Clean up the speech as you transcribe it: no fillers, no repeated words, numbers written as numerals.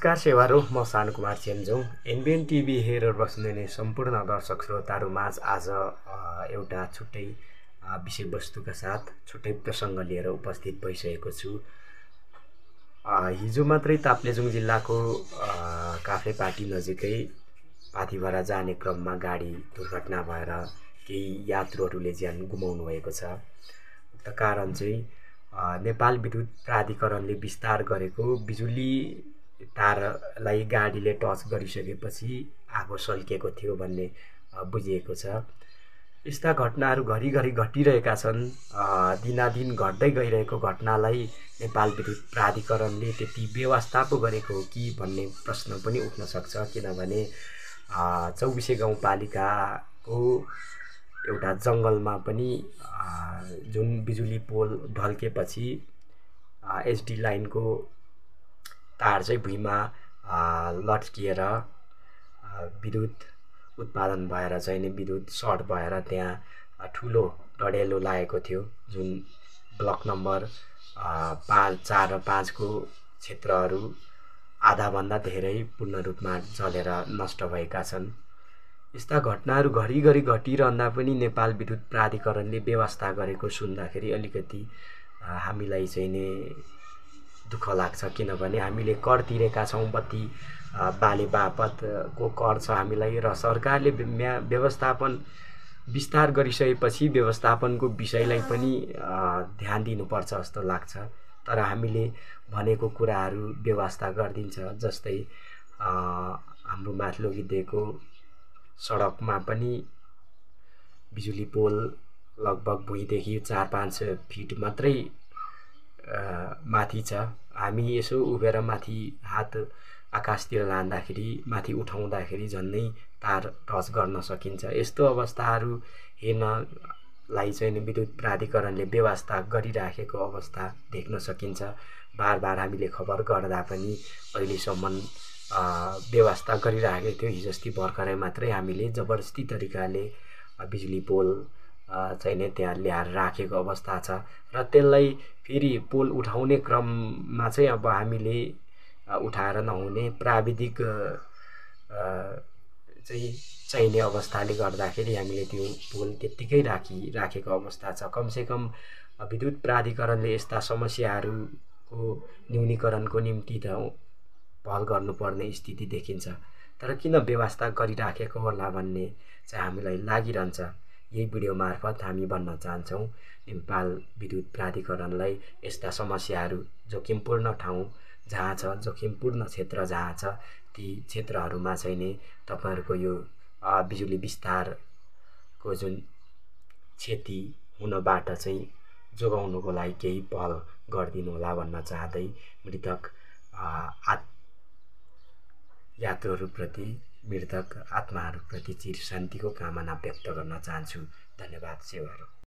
नमस्कार सेवारो म सान कुमार चेम्जोङ एनबिएन टिभी हेरेर बस्नुहुने सम्पूर्ण दर्शक श्रोताहरू माझ आज एउटा छुट्टै विषयवस्तुका साथ छुट्टै प्रसङ्ग लिएर उपस्थित भइसकेको छु। हिजो मात्रै ताप्लेजुङ जिल्लाको काफ्रेपाटी नजिकै पाथिभरा जाने क्रममा गाडी दुर्घटना भएर केही यात्रुहरूले ज्यान गुमाउनु भएको छ। उक्त कारण चाहिँ नेपाल विद्युत प्राधिकरणले विस्तार गरेको बिजुली तारलाई गाडीले टच गरिसकेपछि आगो सल्किएको थियो भन्ने बुझिएको छ। यस्ता घटनाहरू घरिघरि घटिरहेका छन्। दिनादिन घट्दै गइरहेको घटनालाई नेपाल विद्युत प्राधिकरणले त्यति व्यवस्था पो गरेको हो कि भन्ने प्रश्न पनि उठ्न सक्छ। किनभने 24 गाउँपालिकाको एउटा जङ्गलमा पनि जुन बिजुली पोल ढल्केपछि एचडी लाइनको तार चाहिँ भुइँमा लट्किएर विद्युत उत्पादन भएर चाहिँ नि विद्युत सर्ट भएर त्यहाँ ठुलो डढेलो लागेको थियो। जुन ब्लक नम्बर 5, 4 र 5 को क्षेत्रहरू आधाभन्दा धेरै पूर्ण रूपमा जलेर नष्ट भएका छन्। यस्ता घटनाहरू घरिघरि घटिरहँदा पनि नेपाल विद्युत प्राधिकरणले व्यवस्था गरेको सुन्दाखेरि अलिकति हामीलाई चाहिँ नि दुःख लाग्छ। किनभने हामीले कर तिरेका छौँ, बत्ती बाले बापतको कर छ हामीलाई, र सरकारले व्यवस्थापन विस्तार गरिसकेपछि व्यवस्थापनको विषयलाई पनि ध्यान दिनुपर्छ जस्तो लाग्छ। तर हामीले भनेको कुराहरू व्यवस्था गरिदिन्छ। जस्तै हाम्रो माथिल्लो गिद्धेको सडकमा पनि बिजुली पोल लगभग भुइँदेखि 4-5 फिट मात्रै माथि छ। हामी यसो उभिएर माथि हात आकाशतिर लाँदाखेरि माथि उठाउँदाखेरि झन्नै तार टच गर्न सकिन्छ। यस्तो अवस्थाहरू हेर्नलाई चाहिँ विद्युत प्राधिकरणले व्यवस्था गरिराखेको अवस्था देख्न सकिन्छ। बार हामीले खबर गर्दा पनि अहिलेसम्म व्यवस्था गरिराखेको थियो। हिजोअस्ति भर्खरै मात्रै हामीले जबरजस्ती तरिकाले बिजुली पोल चाहिँ नि त्यहाँ ल्याएर राखेको अवस्था छ। र त्यसलाई फेरि पोल उठाउने क्रममा चाहिँ अब हामीले उठाएर नहुने प्राविधिक चाहिँ चाहिने अवस्थाले गर्दाखेरि हामीले त्यो पोल त्यत्तिकै राखेको अवस्था छ। कमसेकम विद्युत प्राधिकरणले यस्ता समस्याहरूको न्यूनीकरणको निम्ति त पहल गर्नुपर्ने स्थिति देखिन्छ। तर किन व्यवस्था गरिराखेको होला भन्ने चाहिँ हामीलाई लागिरहन्छ। यही भिडियो मार्फत हामी भन्न चाहन्छौँ नेपाल विद्युत प्राधिकरणलाई यस्ता समस्याहरू जोखिमपूर्ण ठाउँ जहाँ छ, जोखिमपूर्ण क्षेत्र जहाँ छ, ती क्षेत्रहरूमा चाहिँ नि तपाईँहरूको यो बिजुली विस्तारको जुन क्षति हुनबाट चाहिँ जोगाउनुको लागि केही पहल गरिदिनु होला भन्न चाहँदै मृतक यात्रुहरूप्रति, मृतक आत्माहरूप्रति चिर शान्तिको कामना व्यक्त गर्न चाहन्छु। धन्यवाद सेवाहरू।